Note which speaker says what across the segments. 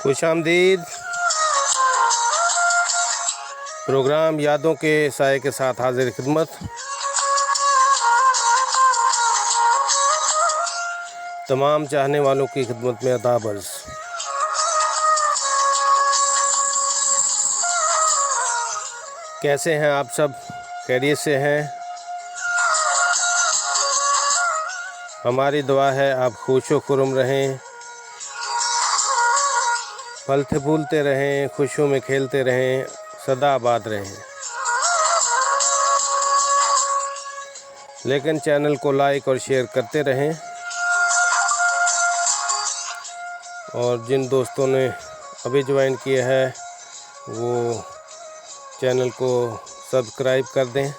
Speaker 1: खुशामदीद। Programme यादों के साए के साथ हाजिर खिदमत। तमाम चाहने वालों की खिदमत में अदाब अर्ज़। कैसे हैं आप सब? खैरियत से हैं? हमारी दुआ है आप खुश व खुर्म रहें, फलते फूलते रहें, खुशियों में खेलते रहें, सदा आबाद रहें। लेकिन चैनल को लाइक और शेयर करते रहें, और जिन दोस्तों ने अभी ज्वाइन किया है वो चैनल को सब्सक्राइब कर दें।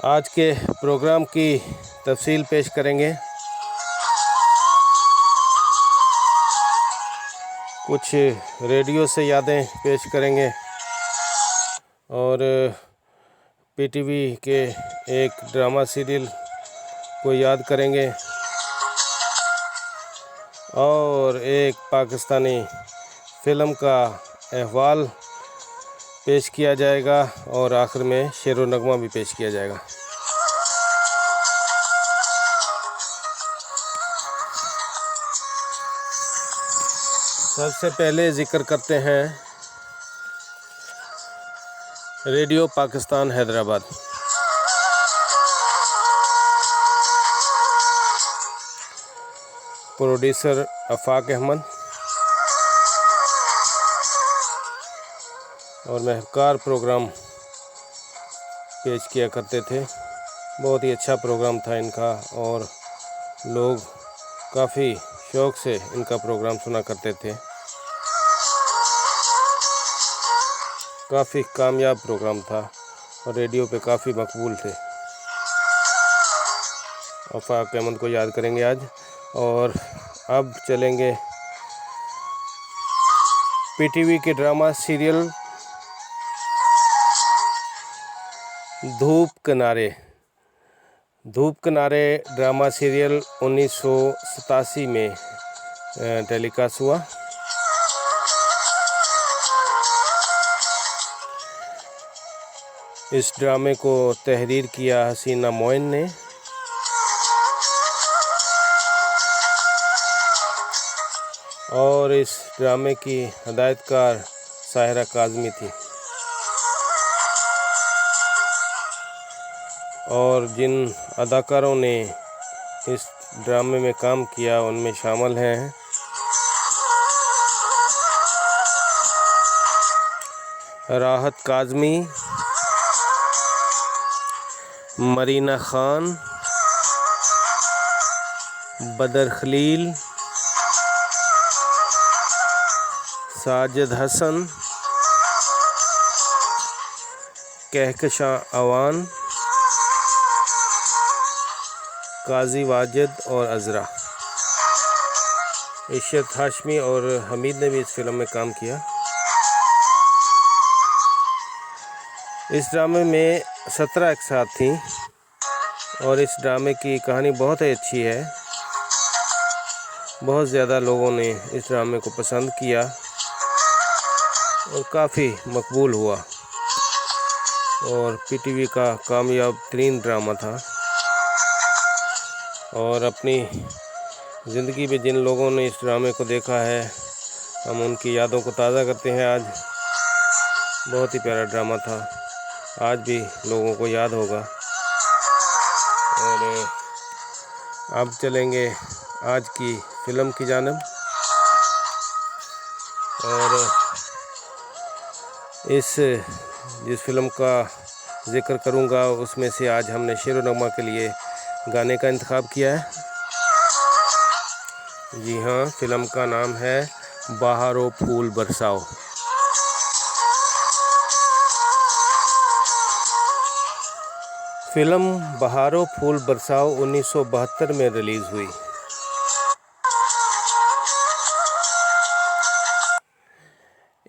Speaker 1: आज के प्रोग्राम की तफसील पेश करेंगे। कुछ रेडियो से यादें पेश करेंगे और पीटीवी के एक ड्रामा सीरियल को याद करेंगे और एक पाकिस्तानी फ़िल्म का अहवाल पेश किया जाएगा और आखिर में शेर व नगमा भी पेश किया जाएगा। सबसे पहले ज़िक्र करते हैं रेडियो पाकिस्तान हैदराबाद। प्रोड्यूसर आफाक अहमद और महकार प्रोग्राम पेश किया करते थे। बहुत ही अच्छा प्रोग्राम था इनका और लोग काफ़ी शौक़ से इनका प्रोग्राम सुना करते थे। काफ़ी कामयाब प्रोग्राम था और रेडियो पे काफ़ी मकबूल थे। आफाक अहमद को याद करेंगे आज। और अब चलेंगे पीटीवी के ड्रामा सीरियल धूप किनारे। धूप किनारे ड्रामा सीरियल 1987 में टेलीकास्ट हुआ। इस ड्रामे को तहरीर किया हसीना मोइन ने और इस ड्रामे की हदायतकार साहिरा काज़मी थी। और जिन अदाकारों ने इस ड्रामे में काम किया उनमें शामिल हैं राहत काज़मी, मरीना खान, बदर खलील, साजिद हसन, कहकशां अवान, काजी वाजिद और अज़रा। इशरत हाशमी और हमीद ने भी इस फिल्म में काम किया। इस ड्रामे में 17 एक्सात थी और इस ड्रामे की कहानी बहुत ही अच्छी है। बहुत ज़्यादा लोगों ने इस ड्रामे को पसंद किया और काफ़ी मकबूल हुआ और पीटीवी का कामयाब तरीन ड्रामा था। और अपनी ज़िंदगी में जिन लोगों ने इस ड्रामे को देखा है हम उनकी यादों को ताज़ा करते हैं आज। बहुत ही प्यारा ड्रामा था, आज भी लोगों को याद होगा। और अब चलेंगे आज की फ़िल्म की जानिब और जिस फ़िल्म का ज़िक्र करूंगा उसमें से आज हमने शेर व नगमा के लिए गाने का इंतखाब किया है। जी हाँ, फ़िल्म का नाम है बहारो फूल बरसाओ। फ़िल्म बहारो फूल बरसाओ 1972 में रिलीज़ हुई।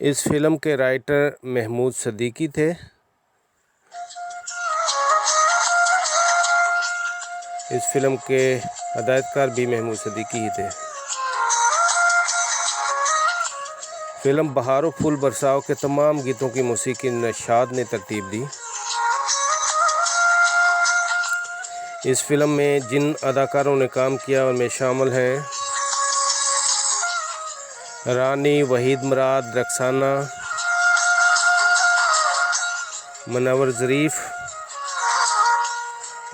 Speaker 1: इस फ़िल्म के राइटर महमूद सदीकी थे। इस फिल्म के हदायतकार भी महमूद सिद्दीकी ही थे। फिल्म बहारो फूल बरसाओ के तमाम गीतों की मौसीकी नशाद ने तरतीब दी। इस फिल्म में जिन अदाकारों ने काम किया उनमें शामिल हैं रानी, वहीद मुराद, रक्साना, मुनव्वर ज़रीफ,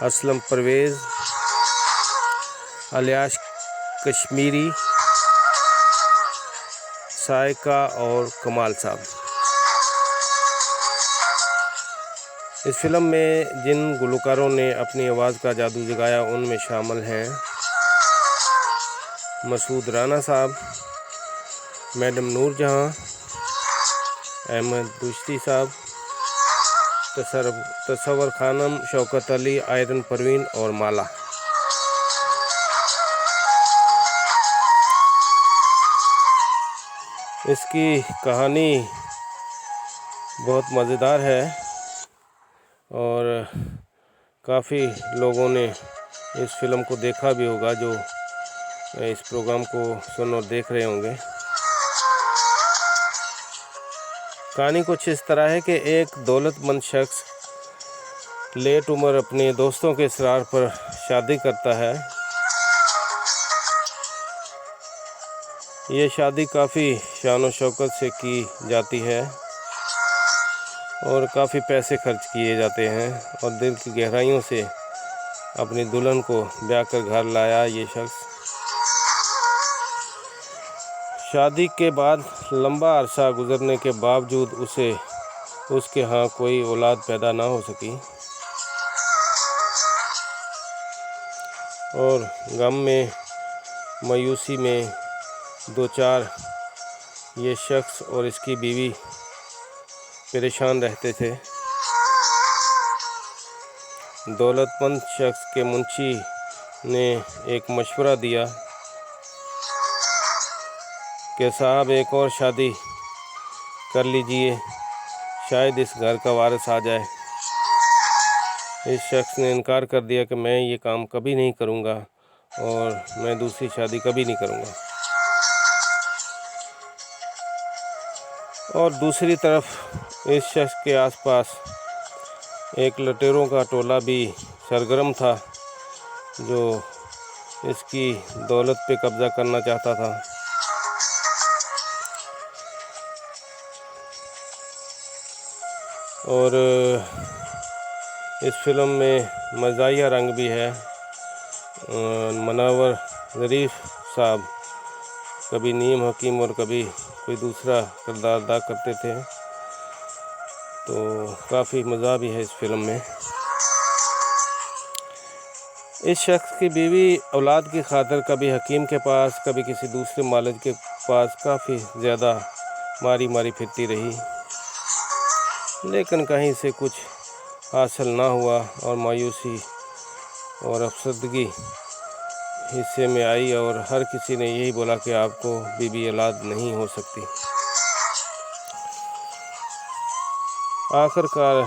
Speaker 1: असलम परवेज़, अलियास कश्मीरी, सायका और कमाल साहब। इस फिल्म में जिन गुलकारों ने अपनी आवाज़ का जादू जगाया उनमें शामिल हैं मसूद राना साहब, मैडम नूरजहां, अहमद बुश्ती साहब, तसव्वुर खानम, शौकत अली, आयरन परवीन और माला। इसकी कहानी बहुत मज़ेदार है और काफ़ी लोगों ने इस फिल्म को देखा भी होगा जो इस प्रोग्राम को सुन और देख रहे होंगे। कहानी कुछ इस तरह है कि एक दौलतमंद शख्स लेट उम्र अपने दोस्तों के इसरार पर शादी करता है। ये शादी काफ़ी शान और शौकत से की जाती है और काफ़ी पैसे खर्च किए जाते हैं और दिल की गहराइयों से अपनी दुल्हन को ब्याह कर घर लाया ये शख्स। शादी के बाद लंबा अरसा गुजरने के बावजूद उसके यहाँ कोई औलाद पैदा ना हो सकी और गम में, मायूसी में दो चार ये शख्स और इसकी बीवी परेशान रहते थे। दौलतमंद शख्स के मुंशी ने एक मशवरा दिया कि साहब एक और शादी कर लीजिए, शायद इस घर का वारिस आ जाए। इस शख्स ने इनकार कर दिया कि मैं ये काम कभी नहीं करूँगा और मैं दूसरी शादी कभी नहीं करूँगा। और दूसरी तरफ इस शख्स के आसपास एक लुटेरों का टोला भी सरगर्म था जो इसकी दौलत पे कब्ज़ा करना चाहता था। और इस फिल्म में मज़ाहिया रंग भी है। मुनव्वर ज़रीफ साहब कभी नीम हकीम और कभी कोई दूसरा किरदार अदा करते थे, तो काफ़ी मज़ा भी है इस फिल्म में। इस शख्स की बीवी औलाद की खातिर कभी हकीम के पास, कभी किसी दूसरे मालिक के पास काफ़ी ज़्यादा मारी मारी फिरती रही, लेकिन कहीं से कुछ हासिल ना हुआ और मायूसी और अफसरदगी हिस्से में आई और हर किसी ने यही बोला कि आपको बीवी औलाद नहीं हो सकती। आखिरकार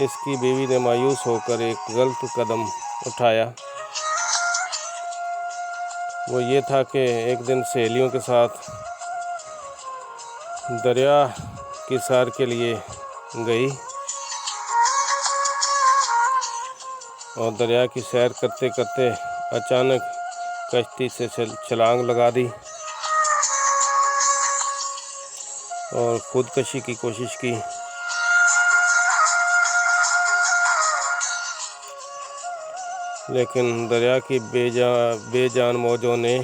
Speaker 1: इसकी बीवी ने मायूस होकर एक गलत कदम उठाया। वो ये था कि एक दिन सहेलियों के साथ दरिया की सैर के लिए गई और दरिया की सैर करते करते अचानक कश्ती से छलांग लगा दी और खुदकशी की कोशिश की। लेकिन दरिया की बेजान मौजों ने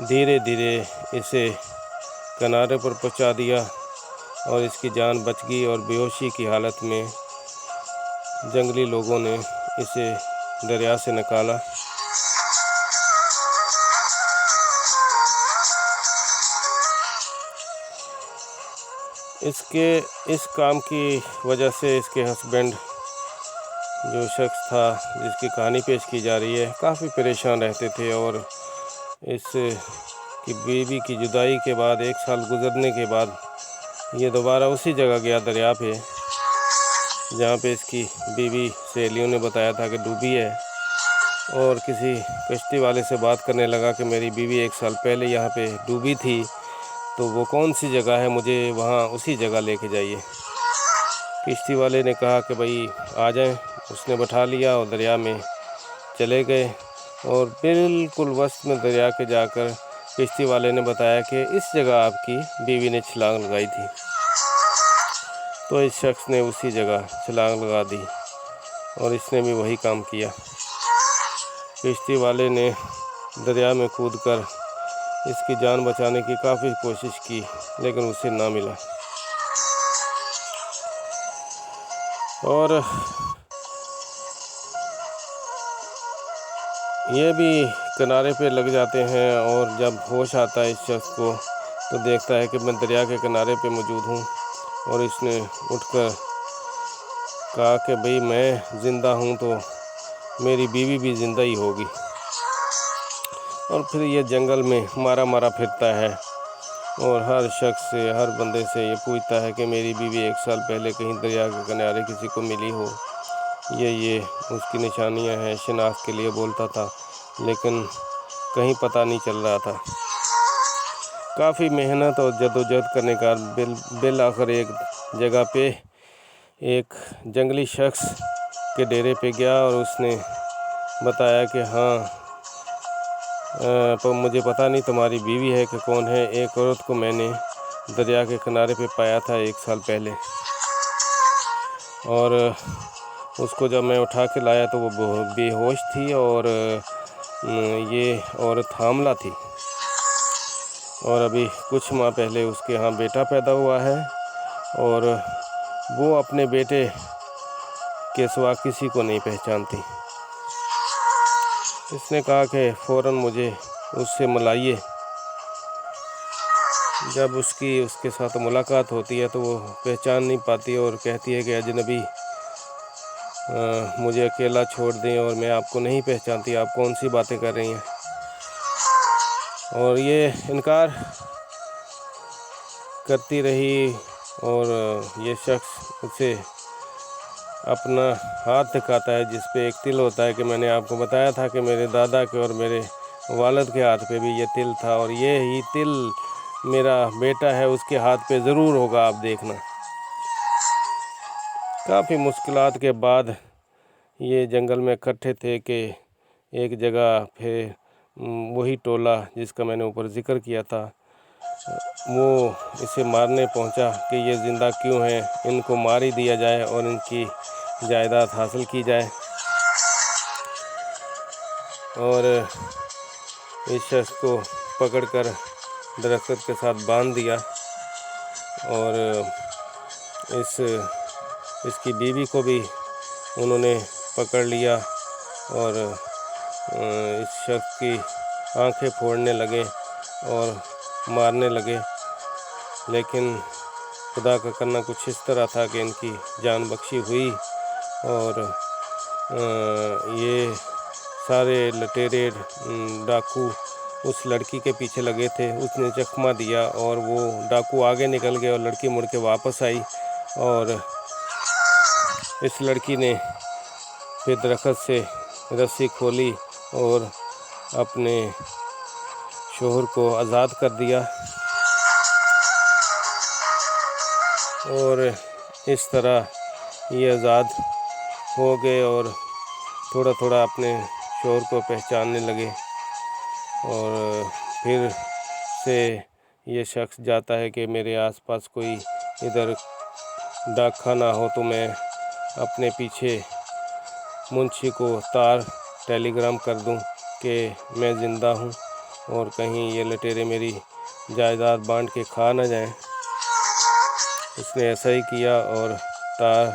Speaker 1: धीरे धीरे इसे किनारे पर पहुंचा दिया और इसकी जान बच गई और बेहोशी की हालत में जंगली लोगों ने इसे दरिया से निकाला। इस काम की वजह से इसके हस्बैंड जो शख्स था जिसकी कहानी पेश की जा रही है काफ़ी परेशान रहते थे और इस की बीवी की जुदाई के बाद 1 साल गुजरने के बाद ये दोबारा उसी जगह गया दरिया पे जहाँ पे इसकी बीवी सहेलियों ने बताया था कि डूबी है। और किसी कश्ती वाले से बात करने लगा कि मेरी बीवी 1 साल पहले यहाँ पे डूबी थी, तो वो कौन सी जगह है, मुझे वहाँ उसी जगह लेके जाइए। किश्ती वाले ने कहा कि भाई आ जाएं। उसने बैठा लिया और दरिया में चले गए और बिल्कुल वस्त में दरिया के जाकर किश्ती वाले ने बताया कि इस जगह आपकी बीवी ने छलांग लगाई थी। तो इस शख्स ने उसी जगह छलांग लगा दी और इसने भी वही काम किया। किश्ती वाले ने दरिया में कूदकर इसकी जान बचाने की काफ़ी कोशिश की, लेकिन उसे ना मिला। और ये भी किनारे पे लग जाते हैं और जब होश आता है इस शख्स को तो देखता है कि मैं दरिया के किनारे पे मौजूद हूँ। और इसने उठकर कहा कि भाई मैं ज़िंदा हूँ तो मेरी बीवी भी ज़िंदा ही होगी। और फिर ये जंगल में मारा मारा फिरता है और हर शख्स से, हर बंदे से ये पूछता है कि मेरी बीवी 1 साल पहले कहीं दरिया के किनारे किसी को मिली हो। ये उसकी निशानियां हैं, शिनाख्त के लिए बोलता था, लेकिन कहीं पता नहीं चल रहा था। काफ़ी मेहनत और जद्दोजहद करने का बिल आखिर एक जगह पे एक जंगली शख्स के डेरे पे गया और उसने बताया कि हाँ तो मुझे पता नहीं तुम्हारी बीवी है कि कौन है। एक औरत को मैंने दरिया के किनारे पे पाया था 1 साल पहले, और उसको जब मैं उठा के लाया तो वो बेहोश थी और ये औरत हामला थी और अभी कुछ माह पहले उसके यहाँ बेटा पैदा हुआ है और वो अपने बेटे के सिवा किसी को नहीं पहचानती। इसने कहा कि फ़ौरन मुझे उससे मिलाइए। जब उसके साथ मुलाकात होती है तो वो पहचान नहीं पाती और कहती है कि अजनबी, मुझे अकेला छोड़ दें और मैं आपको नहीं पहचानती, आप कौन सी बातें कर रही हैं। और ये इनकार करती रही और ये शख्स उसे अपना हाथ दिखाता है जिस पे एक तिल होता है कि मैंने आपको बताया था कि मेरे दादा के और मेरे वालिद के हाथ पे भी ये तिल था और ये ही तिल मेरा बेटा है, उसके हाथ पे ज़रूर होगा, आप देखना। काफ़ी मुश्किलात के बाद ये जंगल में इकट्ठे थे कि एक जगह फिर वही टोला जिसका मैंने ऊपर ज़िक्र किया था वो इसे मारने पहुंचा कि ये ज़िंदा क्यों हैं, इनको मार ही दिया जाए और इनकी जायदाद हासिल की जाए। और इस शख्स को पकड़कर दरख्त के साथ बांध दिया और इसकी बीवी को भी उन्होंने पकड़ लिया और इस शख्स की आंखें फोड़ने लगे और मारने लगे। लेकिन खुदा का करना कुछ इस तरह था कि इनकी जान बख्शी हुई और ये सारे लटेरे डाकू उस लड़की के पीछे लगे थे। उसने चकमा दिया और वो डाकू आगे निकल गए और लड़की मुड़ के वापस आई और इस लड़की ने फिर दरख्त से रस्सी खोली और अपने शोहर को आज़ाद कर दिया और इस तरह ये आज़ाद हो गए और थोड़ा थोड़ा अपने शोहर को पहचानने लगे। और फिर से ये शख्स जाता है कि मेरे आसपास कोई इधर डाक खाना हो तो मैं अपने पीछे मुंशी को तार टेलीग्राम कर दूं कि मैं ज़िंदा हूं और कहीं ये लटेरे मेरी जायदाद बांट के खा न जाएं। इसने ऐसा ही किया और तार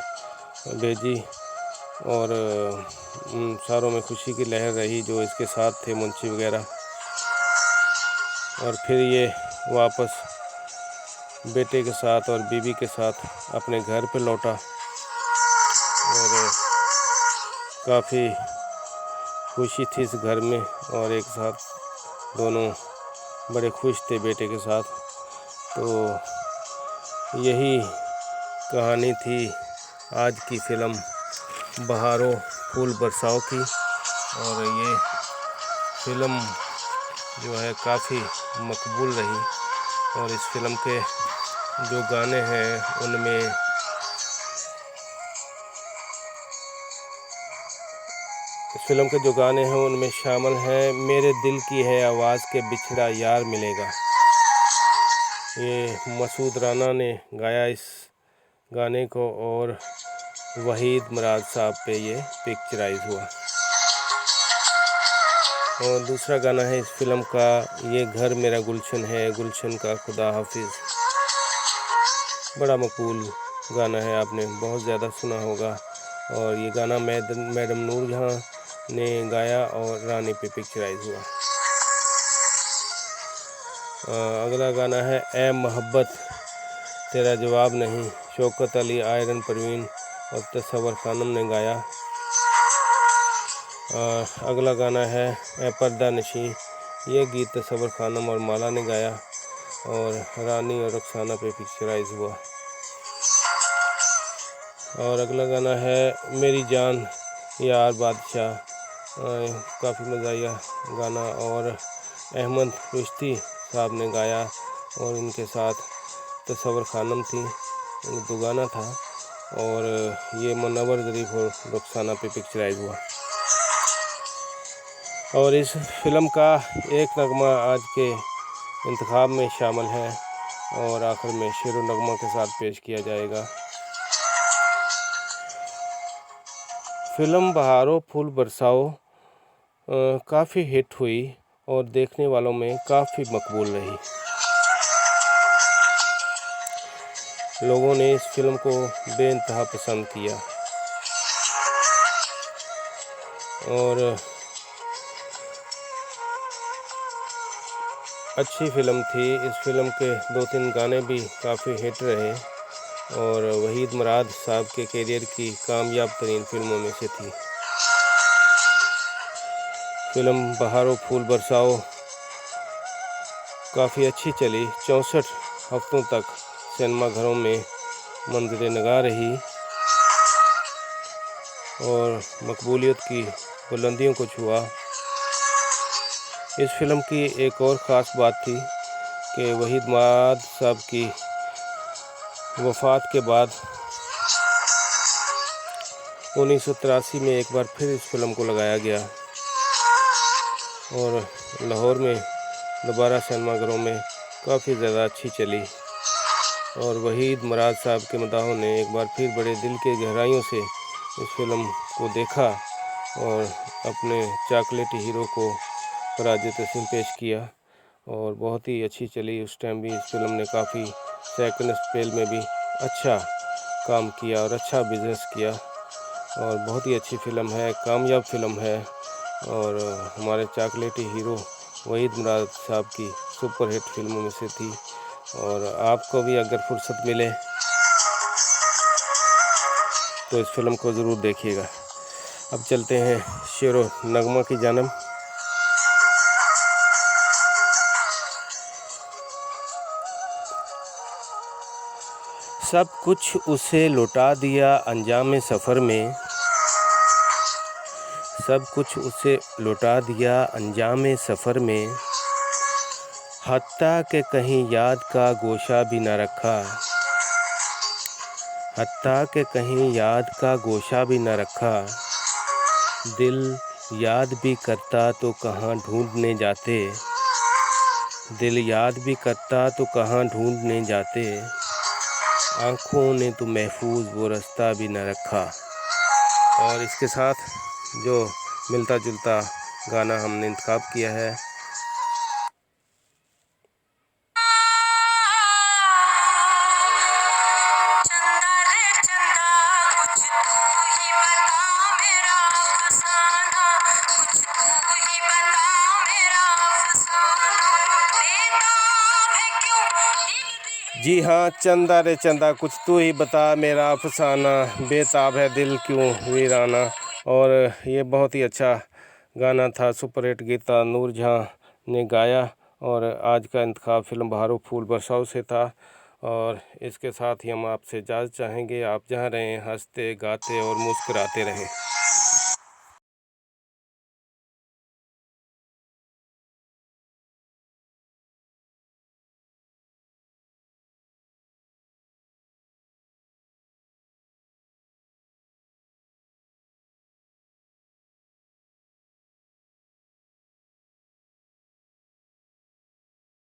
Speaker 1: भेजी और सारों में खुशी की लहर रही जो इसके साथ थे, मुंशी वगैरह। और फिर ये वापस बेटे के साथ और बीवी के साथ अपने घर पे लौटा और काफ़ी खुशी थी इस घर में और एक साथ दोनों बड़े खुश थे बेटे के साथ। तो यही कहानी थी आज की फ़िल्म बहारों फूल बरसाओ की। और ये फिल्म जो है काफ़ी मकबूल रही। और इस फिल्म के जो गाने हैं उनमें शामिल हैं मेरे दिल की है आवाज़ के बिछड़ा यार मिलेगा। ये मसूद राना ने गाया इस गाने को और वहीद मुराद साहब पे ये पिक्चराइज हुआ। और दूसरा गाना है इस फिल्म का, ये घर मेरा गुलशन है, गुलशन का खुदा हाफिज़। बड़ा मकबूल गाना है, आपने बहुत ज़्यादा सुना होगा। और ये गाना मैडम नूरजहां ने गाया और रानी पे पिक्चराइज हुआ। अगला गाना है ए मोहब्बत तेरा जवाब नहीं, शौकत अली, आयरन परवीन और तसव्वुर खानम ने गाया। अगला गाना है ए पर्दा नशी, ये गीत तसव्वुर खानम और माला ने गाया और रानी और रक्साना पे पिक्चराइज हुआ। और अगला गाना है मेरी जान यार बादशाह, काफ़ी मज़ाया गाना और अहमद रुश्ती साहब ने गाया और इनके साथ तसव्वुर खानम थी, उर्दू गाना था और ये मुनव्वर ज़रीफ और रक्साना पे पिक्चराइज हुआ। और इस फिल्म का एक नगमा आज के इंतखाब में शामिल है और आखिर में शेर व नगमा के साथ पेश किया जाएगा। फिल्म बहारो फूल बरसाओ काफ़ी हिट हुई और देखने वालों में काफ़ी मकबूल रही। लोगों ने इस फिल्म को बेइंतहा पसंद किया और अच्छी फ़िल्म थी। इस फिल्म के 2-3 गाने भी काफ़ी हिट रहे और वहीद मुराद साहब के करियर की कामयाब तरीन फिल्मों में से थी। फिल्म बहारो फूल बरसाओ काफ़ी अच्छी चली, 64 हफ्तों तक सिनेमा घरों में मंज़िल नगाह रही और मकबूलियत की बुलंदियों को छुआ। इस फिल्म की एक और ख़ास बात थी कि वहीद मुराद साहब की वफ़ात के बाद 1983 में एक बार फिर इस फिल्म को लगाया गया और लाहौर में दोबारा सिनेमाघरों में काफ़ी ज़्यादा अच्छी चली और वहीद मुराद साहब के मदाहों ने एक बार फिर बड़े दिल के गहराइयों से इस फिल्म को देखा और अपने चॉकलेटी हीरो को खराज तहसीन पेश किया और बहुत ही अच्छी चली। उस टाइम भी इस फिल्म ने काफ़ी सेकंड स्पेल में भी अच्छा काम किया और अच्छा बिज़नेस किया और बहुत ही अच्छी फ़िल्म है, कामयाब फ़िल्म है और हमारे चॉकलेटी हीरो वहीद मुराद साहब की सुपर हिट फिल्मों में से थी। और आपको भी अगर फुर्सत मिले तो इस फिल्म को ज़रूर देखिएगा। अब चलते हैं शेर व नगमा की जानब। सब कुछ उसे लौटा दिया अंजाम सफ़र में, सब कुछ उसे लौटा दिया अंजाम सफ़र में, हत्ता के कहीं याद का गोशा भी न रखा, हत्ता के कहीं याद का गोशा भी न रखा। दिल याद भी करता तो कहाँ ढूंढने जाते, दिल याद भी करता तो कहाँ ढूंढने जाते, आँखों ने तो महफूज वो रास्ता भी न रखा। और इसके साथ जो मिलता जुलता गाना हमने इंतखाब किया है, जी हाँ, चंदा रे चंदा कुछ तू ही बता मेरा अफसाना, बेताब है दिल क्यों वीराना। और ये बहुत ही अच्छा गाना था, सुपर हिट गीता नूरजहां ने गाया और आज का इंतखाब फिल्म बहारो फूल बरसाओ से था। और इसके साथ ही हम आपसे इजाज़त चाहेंगे। आप जहाँ रहें हंसते गाते और मुस्कुराते रहें।